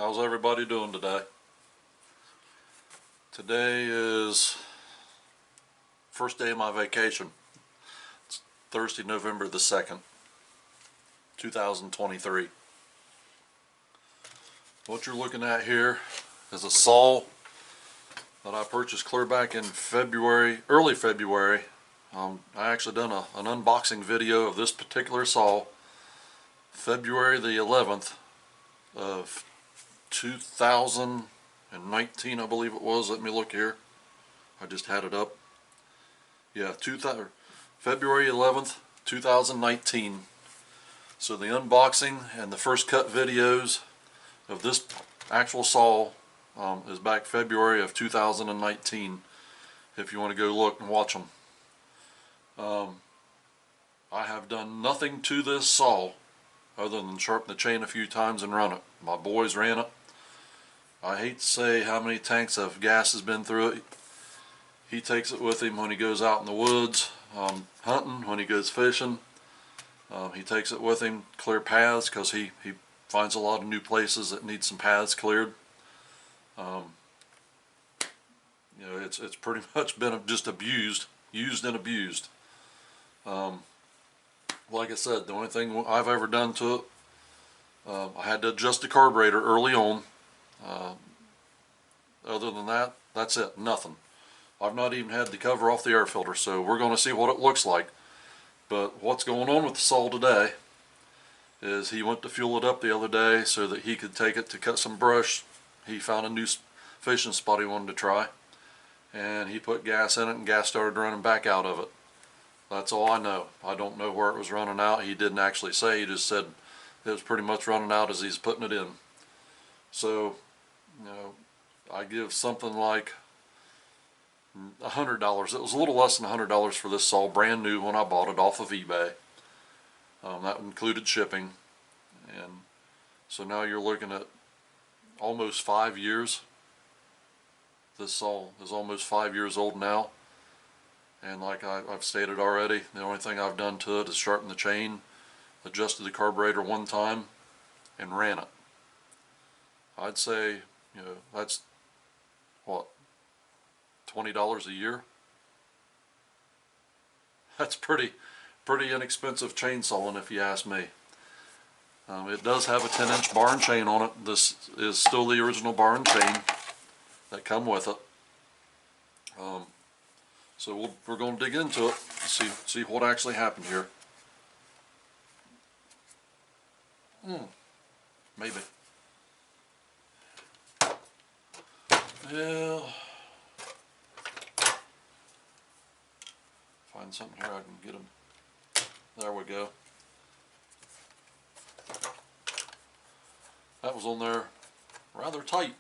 How's everybody doing today? Today is first day of my vacation. It's Thursday, November the 2nd, 2023. What you're looking at here is a saw that I purchased clear back in February, early February. I actually done an unboxing video of this particular saw February the 11th of 2019, I believe it was. Let me look here. I just had it up. Yeah, February 11th, 2019. So the unboxing and the first cut videos of this actual saw is back February of 2019. If you want to go look and watch them. I have done nothing to this saw other than sharpen the chain a few times and run it. My boys ran it. I hate to say how many tanks of gas has been through it. He takes it with him when he goes out in the woods, hunting, when he goes fishing. He takes it with him, clear paths, because he finds a lot of new places that need some paths cleared. It's pretty much been just used and abused. Like I said, the only thing I've ever done to it, I had to adjust the carburetor early on. Other than that, that's it, nothing. I've not even had the cover off the air filter, so we're going to see what it looks like. But what's going on with the saw today is he went to fuel it up the other day so that he could take it to cut some brush. He found a new fishing spot he wanted to try, and he put gas in it and gas started running back out of it. That's all I know. I don't know where it was running out. He didn't actually say, he just said it was pretty much running out as he's putting it in. So, I give something like $100. It was a little less than $100 for this saw, brand new when I bought it off of eBay. That included shipping. And so now you're looking at almost 5 years. This saw is almost 5 years old now. And like I've stated already, the only thing I've done to it is sharpen the chain, adjusted the carburetor one time, and ran it. I'd say, that's what, $20 a year? That's pretty inexpensive chainsawing if you ask me. It does have a 10-inch bar and chain on it. This is still the original bar and chain that come with it. So we're going to dig into it, see what actually happened here. Maybe. Yeah. Find something here I can get them. There we go. That was on there rather tight.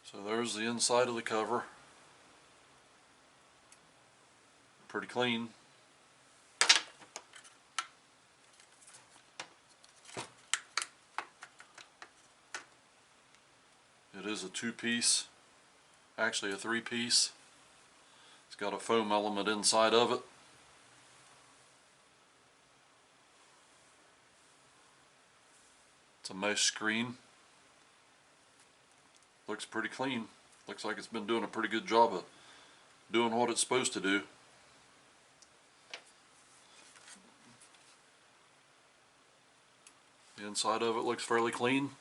So there's the inside of the cover. Pretty clean. It is a two-piece, actually a three-piece. It's got a foam element inside of it. It's a mesh screen. Looks pretty clean. Looks like it's been doing a pretty good job of doing what it's supposed to do. The inside of it looks fairly clean.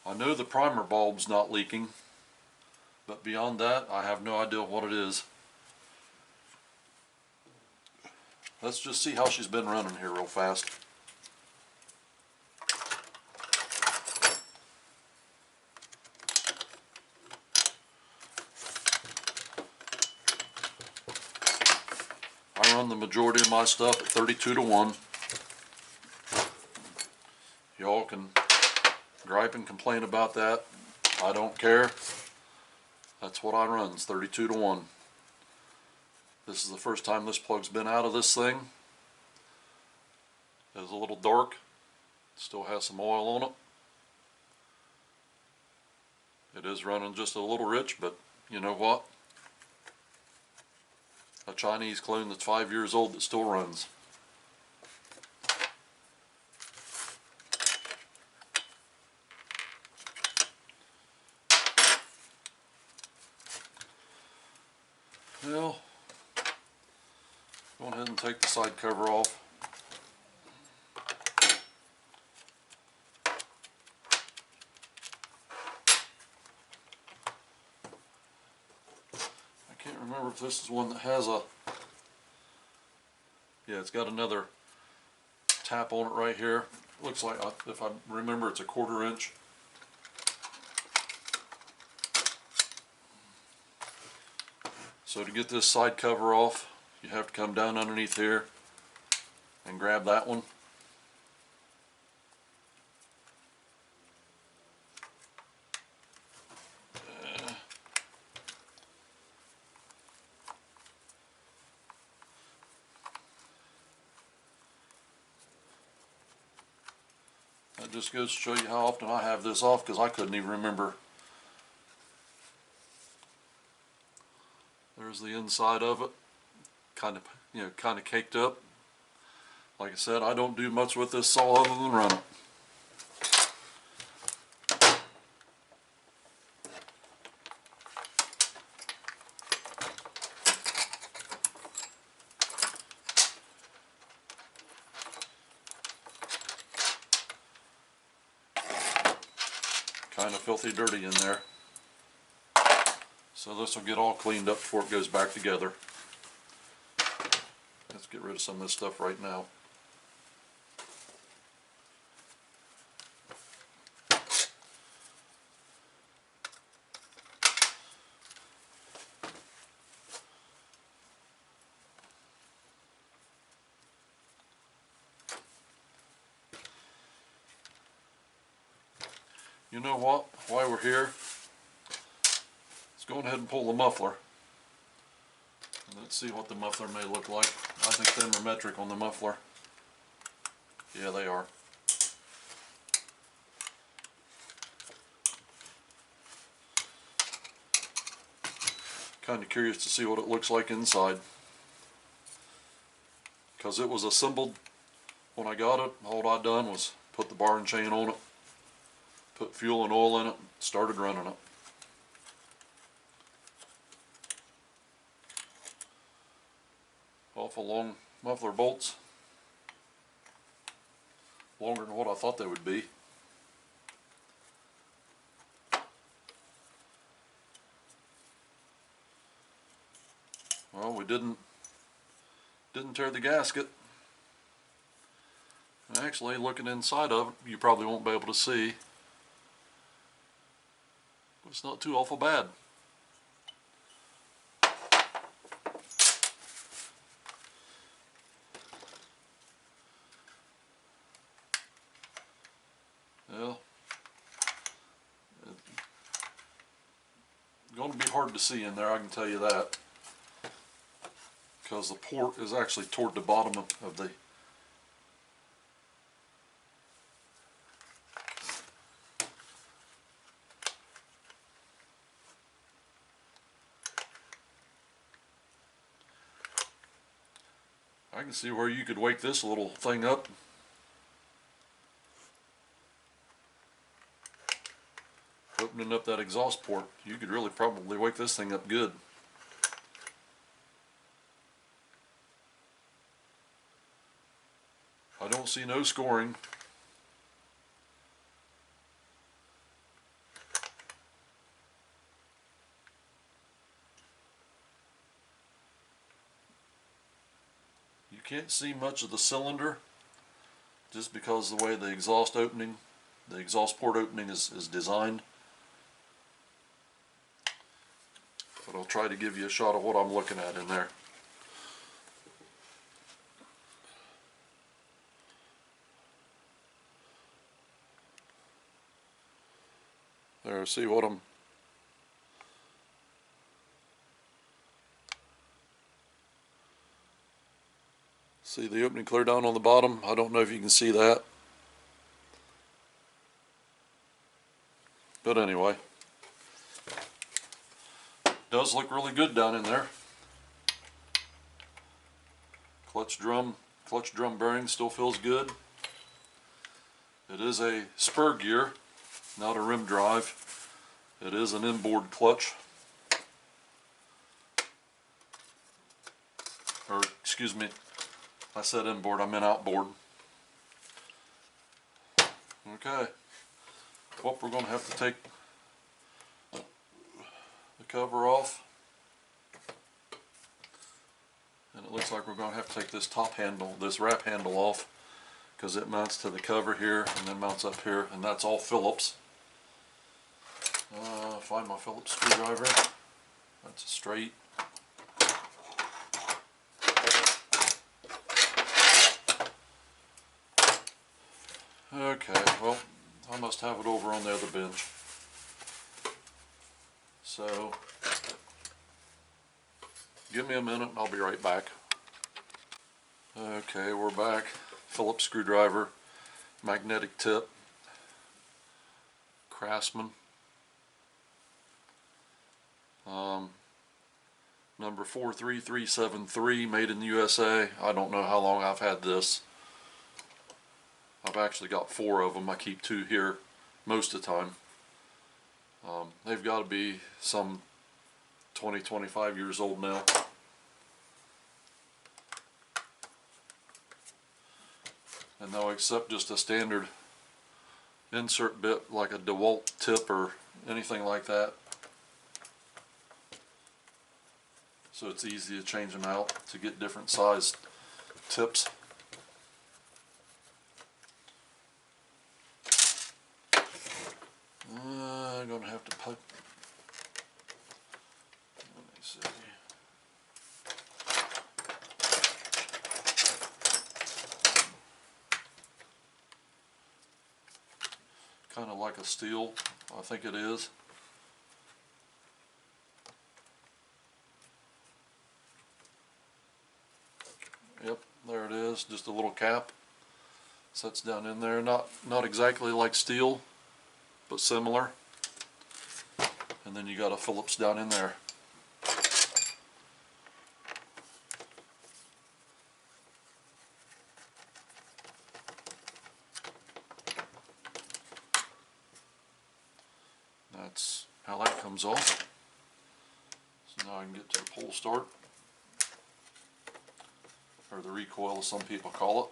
I know the primer bulb's not leaking, but beyond that, I have no idea what it is. Let's just see how she's been running here real fast. I run the majority of my stuff at 32:1. Y'all can gripe and complain about that. I don't care. That's what I run, it's 32:1. This is the first time this plug's been out of this thing. It was a little dark, Still has some oil on it. It is running just a little rich, but you know what? A Chinese clone that's 5 years old that still runs. Well, go ahead and take the side cover off. I can't remember if this is one that has a, yeah, it's got another tap on it right here. Looks like, if I remember, it's a 1/4 inch. So to get this side cover off, you have to come down underneath here and grab that one. That just goes to show you how often I have this off, because I couldn't even remember. There's the inside of it, kind of caked up. Like I said, I don't do much with this saw other than run it. Kind of filthy dirty in there. So this will get all cleaned up before it goes back together. Let's get rid of some of this stuff right now. You know what? While we're here, let's go ahead and pull the muffler. And let's see what the muffler may look like. I think them are metric on the muffler. Yeah, they are. Kind of curious to see what it looks like inside, because it was assembled when I got it. All I done was put the bar and chain on it, put fuel and oil in it, and started running it. Awful long muffler bolts, longer than what I thought they would be. Well, we didn't tear the gasket. And actually, looking inside of it, you probably won't be able to see, but it's not too awful bad. Well, it's going to be hard to see in there, I can tell you that, because the port is actually toward the bottom of the I can see where you could wake this little thing up. Opening up that exhaust port, you could really probably wake this thing up good. I don't see no scoring. You can't see much of the cylinder just because of the way the exhaust port opening is designed. But I'll try to give you a shot of what I'm looking at in there. There, see what I'm... See the opening clear down on the bottom? I don't know if you can see that. But anyway, does look really good down in there. Clutch drum bearing still feels good. It is a spur gear, not a rim drive. It is an inboard clutch. Or excuse me, I said inboard, I meant outboard. Okay, well, we're going to have to take the cover off, and it looks like we're going to have to take this top handle, this wrap handle off, because it mounts to the cover here and then mounts up here, and that's all Phillips. Find my Phillips screwdriver. That's a straight. Okay, well, I must have it over on the other bench. So, give me a minute and I'll be right back. Okay, we're back. Phillips screwdriver, magnetic tip, Craftsman. Number 43373, made in the USA. I don't know how long I've had this. I've actually got 4 of them. I keep 2 here most of the time. They've got to be some 20-25 years old now. And they'll accept just a standard insert bit like a DeWalt tip or anything like that. So it's easy to change them out to get different sized tips. I'm going to have to put, let me see. Kind of like a steel, I think it is. Yep, there it is, just a little cap. Sets down in there, not exactly like steel, but similar. And then you got a Phillips down in there. That's how that comes off. So now I can get to the pull start, or the recoil as some people call it.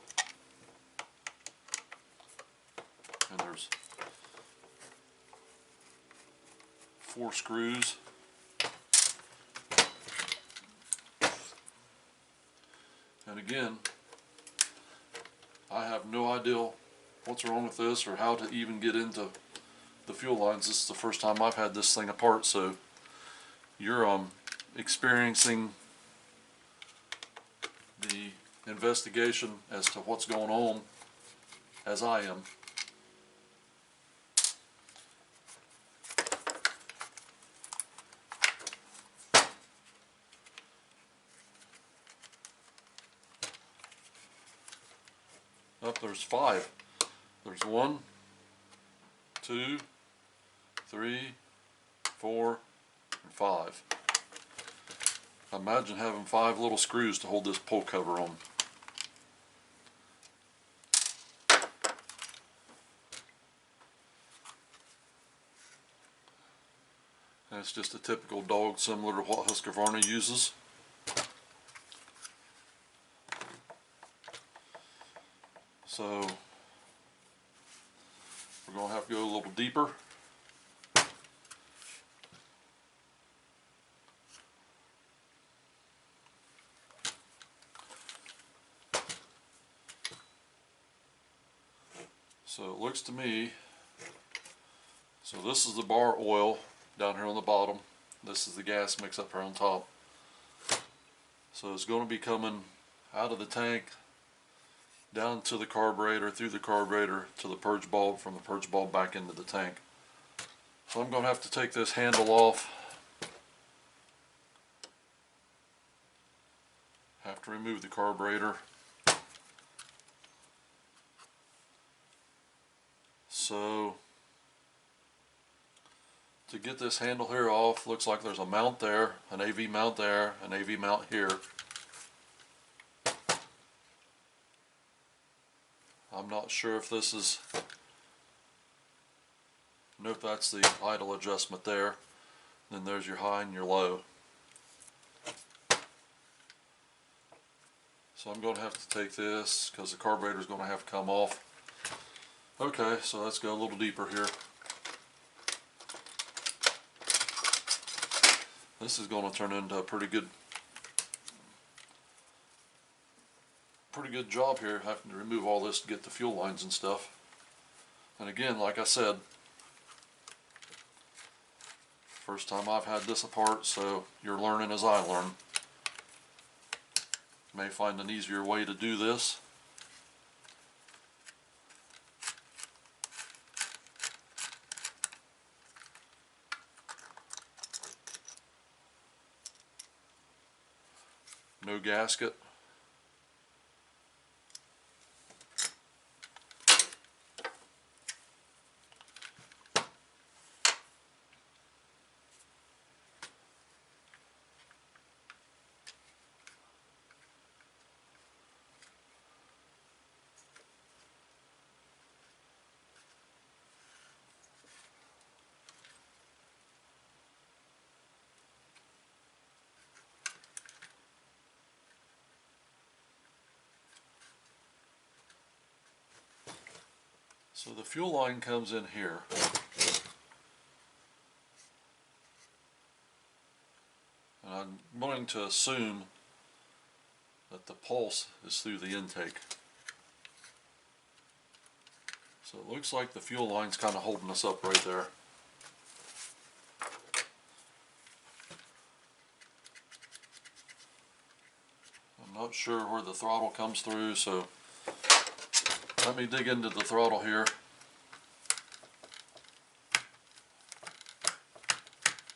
And there's 4 screws. And again, I have no idea what's wrong with this or how to even get into the fuel lines. This is the first time I've had this thing apart, so you're experiencing the investigation as to what's going on as I am. Up, there's 5. There's 1, 2, 3, 4, and 5. Imagine having 5 little screws to hold this pull cover on. And it's just a typical dog, similar to what Husqvarna uses. So we're going to have to go a little deeper. So it looks to me, so this is the bar oil down here on the bottom. This is the gas mix up here on top. So it's going to be coming out of the tank, down to the carburetor, through the carburetor to the purge bulb, from the purge bulb back into the tank. So I'm going to have to take this handle off. Have to remove the carburetor. So To get this handle here off, looks like there's a mount there, an AV mount there, an AV mount here. I'm not sure if this is, nope, that's the idle adjustment there. Then there's your high and your low. So I'm going to have to take this because the carburetor is going to have to come off. Okay, so let's go a little deeper here. This is going to turn into a pretty good job here, having to remove all this to get the fuel lines and stuff. And again, like I said, first time I've had this apart, so you're learning as I learn. May find an easier way to do this. No gasket. So the fuel line comes in here. And I'm going to assume that the pulse is through the intake. So it looks like the fuel line's kind of holding us up right there. I'm not sure where the throttle comes through, so let me dig into the throttle here.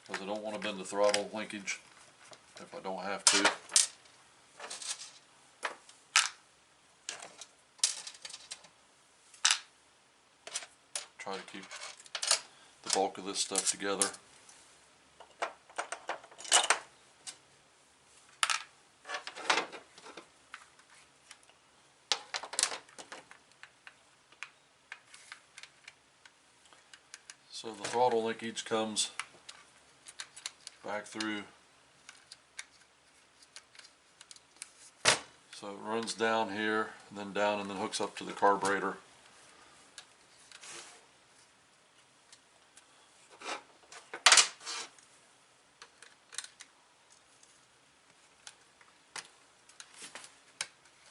Because I don't want to bend the throttle linkage if I don't have to. Try to keep the bulk of this stuff together. So the throttle linkage comes back through. So it runs down here and then down and then hooks up to the carburetor.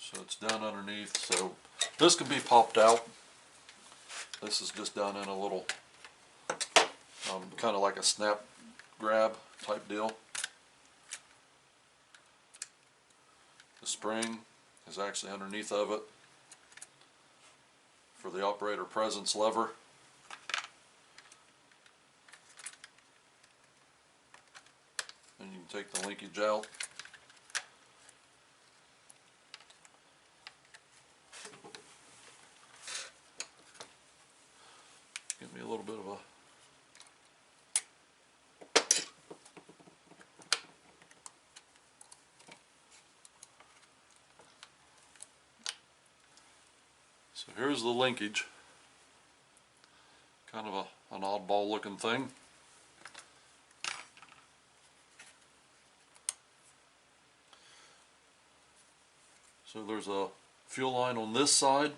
So it's down underneath, so this can be popped out. This is just down in a little, kind of like a snap grab type deal. The spring is actually underneath of it for the operator presence lever. And you can take the linkage out. Give me a little bit of a So here's the linkage, kind of an oddball looking thing. So there's a fuel line on this side,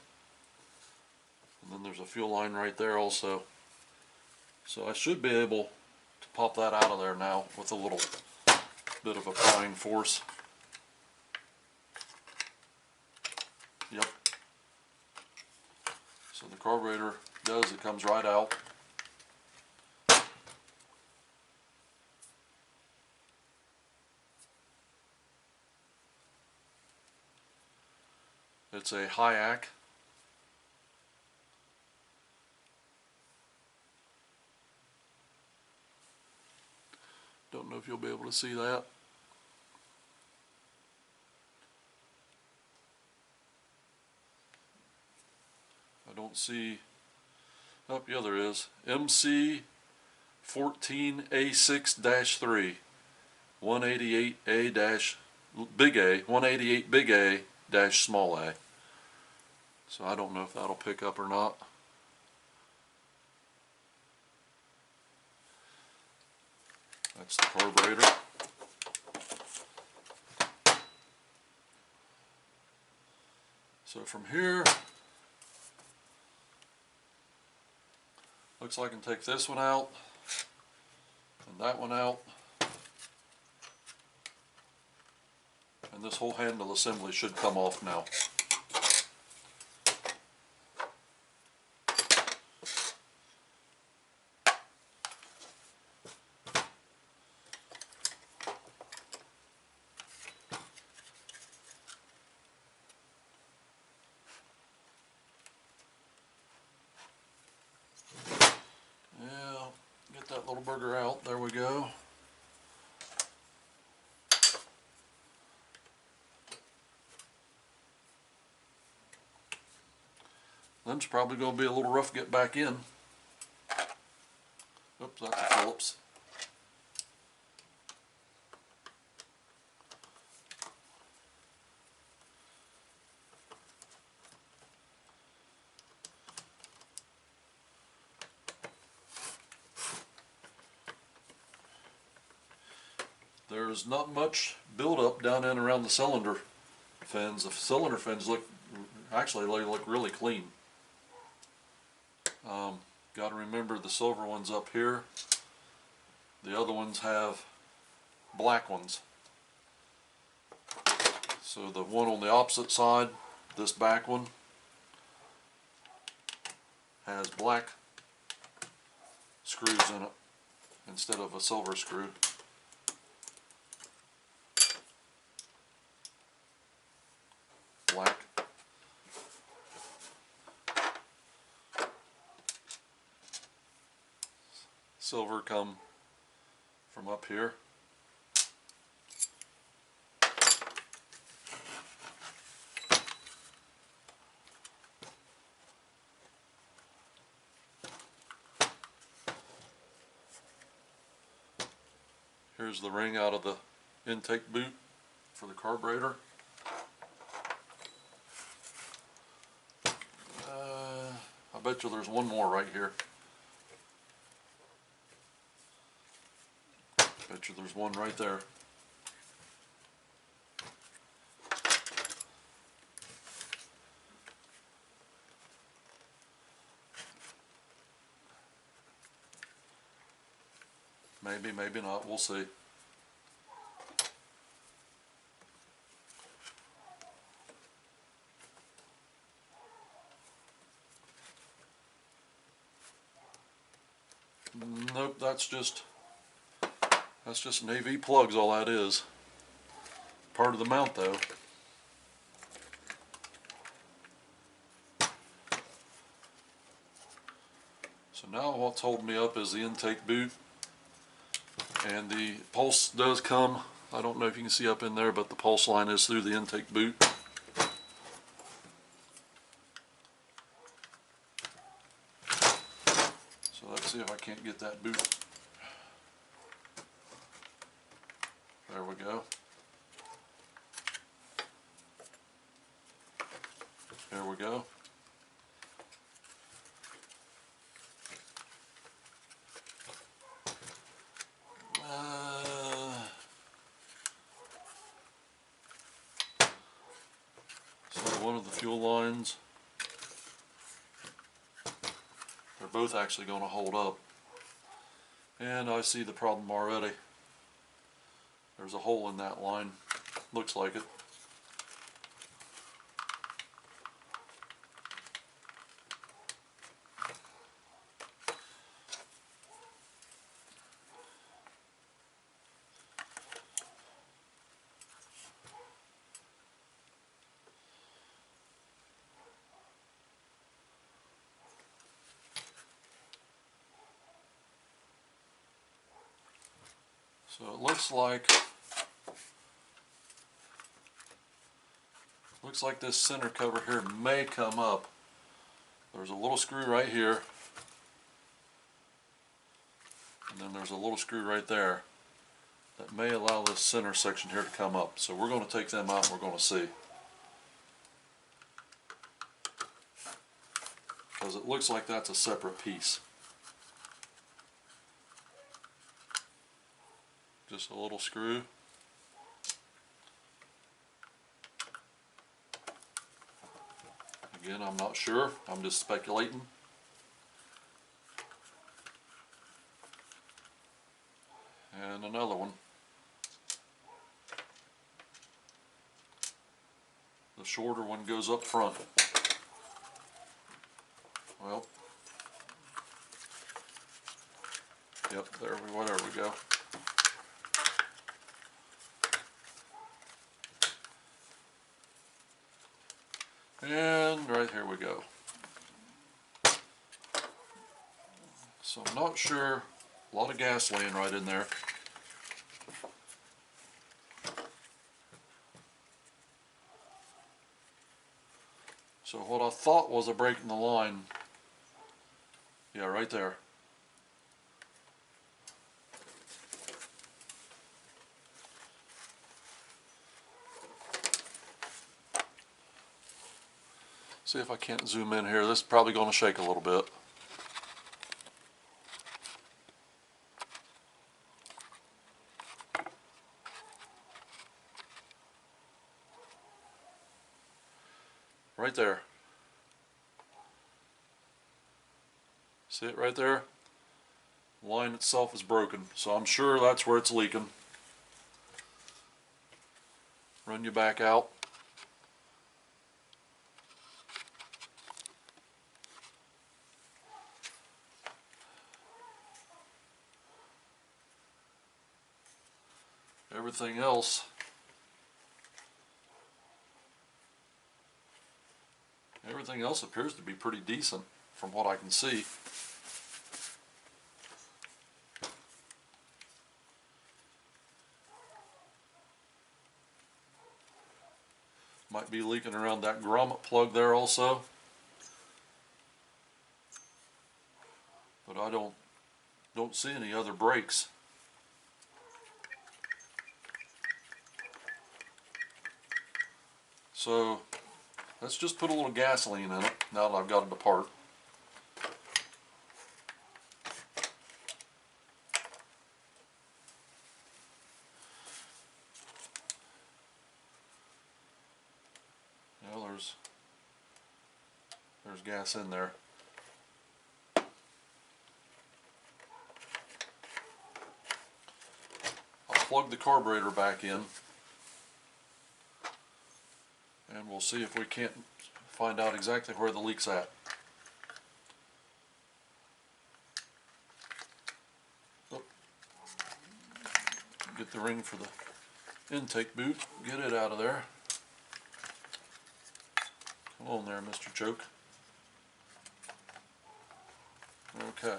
and then there's a fuel line right there also. So I should be able to pop that out of there now with a little bit of a prying force. Yep. So the carburetor does, it comes right out. It's a Hayek. Don't know if you'll be able to see that. I don't see, oh yeah there is, MC 14A6-3 188A dash big A 188 big A dash small a. So I don't know if that'll pick up or not. That's the carburetor. So from here, looks like I can take this one out and that one out, and this whole handle assembly should come off now. Get that little burger out. There we go. Them's probably going to be a little rough to get back in. Oops, that's a Phillips. There's not much buildup down in around the cylinder fins. The cylinder fins look, actually they look really clean. Got to remember the silver ones up here. The other ones have black ones. So the one on the opposite side, this back one, has black screws in it instead of a silver screw. Black. Silver come from up here. Here's the ring out of the intake boot for the carburetor. I bet you there's one more right here. Bet you there's one right there. Maybe, maybe not. We'll see. Nope, that's just Navy plugs, all that is. Part of the mount though. So now what's holding me up is the intake boot, and the pulse does come. I don't know if you can see up in there, but the pulse line is through the intake boot. So let's see if I can't get that boot. There we go. There we go. So one of the fuel lines, they're both actually going to hold up. And I see the problem already. There's a hole in that line. Looks like it. So it looks like this center cover here may come up. There's a little screw right here, and then there's a little screw right there that may allow this center section here to come up. So we're going to take them out and we're going to see. Because it looks like that's a separate piece. Just a little screw. Again, I'm not sure. I'm just speculating. And another one. The shorter one goes up front. Well, yep, there we go. And right here we go. So I'm not sure, a lot of gas laying right in there. So what I thought was a break in the line, yeah, right there. See if I can't zoom in here. This is probably going to shake a little bit. Right there. See it right there? The line itself is broken, so I'm sure that's where it's leaking. Run you back out. Everything else appears to be pretty decent from what I can see. Might be leaking around that grommet plug there also, but I don't see any other breaks. So let's just put a little gasoline in it now that I've got it apart. Well, there's gas in there. I'll plug the carburetor back in, and we'll see if we can't find out exactly where the leak's at. Oh. Get the ring for the intake boot, get it out of there. Come on there, Mr. Choke. Okay.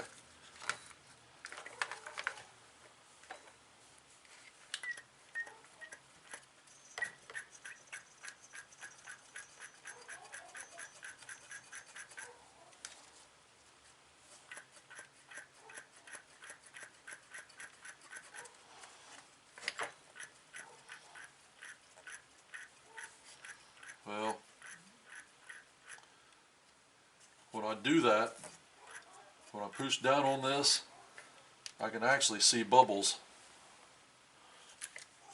Well, when I do that, when I push down on this, I can actually see bubbles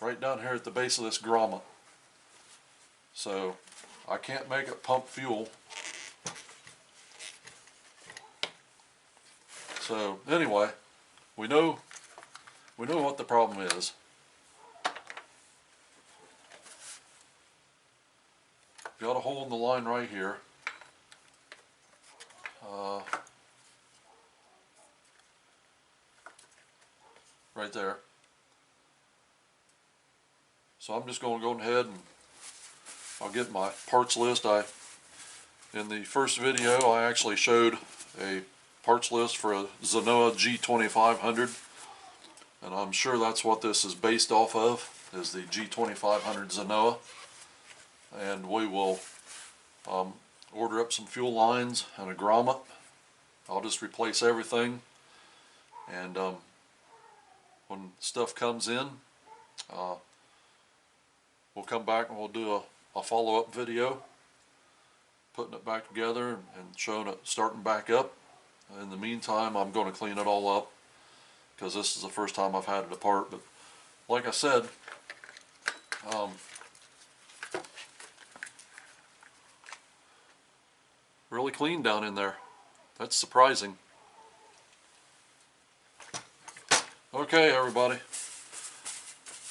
right down here at the base of this grommet. So I can't make it pump fuel. So anyway, we know what the problem is. Got a hole in the line right here. Right there. So I'm just going to go ahead and I'll get my parts list. In the first video I actually showed a parts list for a Zenoah G2500, and I'm sure that's what this is based off of, is the G2500 Zenoah. And we will order up some fuel lines and a grommet. I'll just replace everything, and when stuff comes in, we'll come back and we'll do a follow-up video, putting it back together and showing it starting back up. In the meantime, I'm going to clean it all up because this is the first time I've had it apart. But like I said, really clean down in there. That's surprising. Okay, everybody.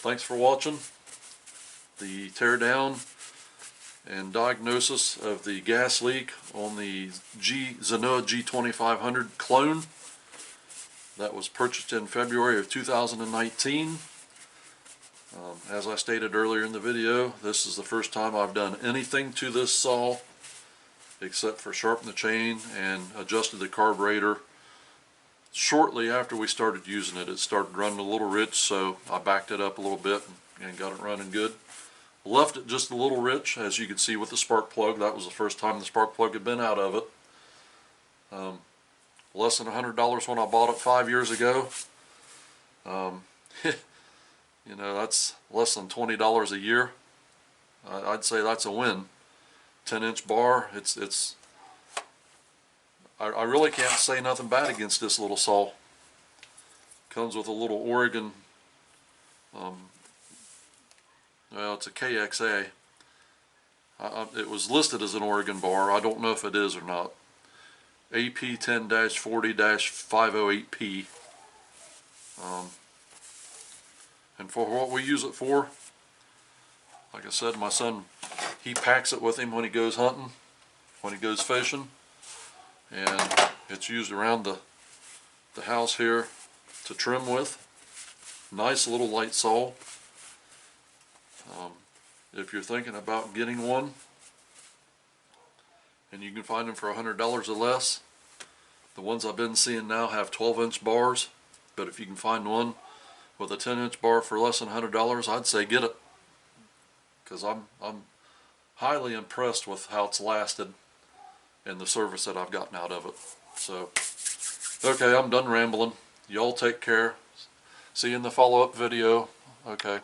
Thanks for watching the teardown and diagnosis of the gas leak on the Zenoah G2500 clone that was purchased in February of 2019. As I stated earlier in the video, this is the first time I've done anything to this saw except for sharpen the chain and adjusted the carburetor. Shortly after we started using it, it started running a little rich, so I backed it up a little bit and got it running good. Left it just a little rich, as you can see with the spark plug. That was the first time the spark plug had been out of it. Less than $100 when I bought it 5 years ago. You know, that's less than $20 a year. I'd say that's a win. 10-inch bar. I really can't say nothing bad against this little saw. Comes with a little Oregon. Well, it's a KXA. It was listed as an Oregon bar. I don't know if it is or not. AP10-40-508P. And for what we use it for, like I said, my son, he packs it with him when he goes hunting, when he goes fishing, and it's used around the house here to trim with. Nice little light saw. If you're thinking about getting one, and you can find them for $100 or less, the ones I've been seeing now have 12-inch bars, but if you can find one with a 10-inch bar for less than $100, I'd say get it, because I'm highly impressed with how it's lasted and the service that I've gotten out of it. So, okay, I'm done rambling. Y'all take care. See you in the follow-up video. Okay.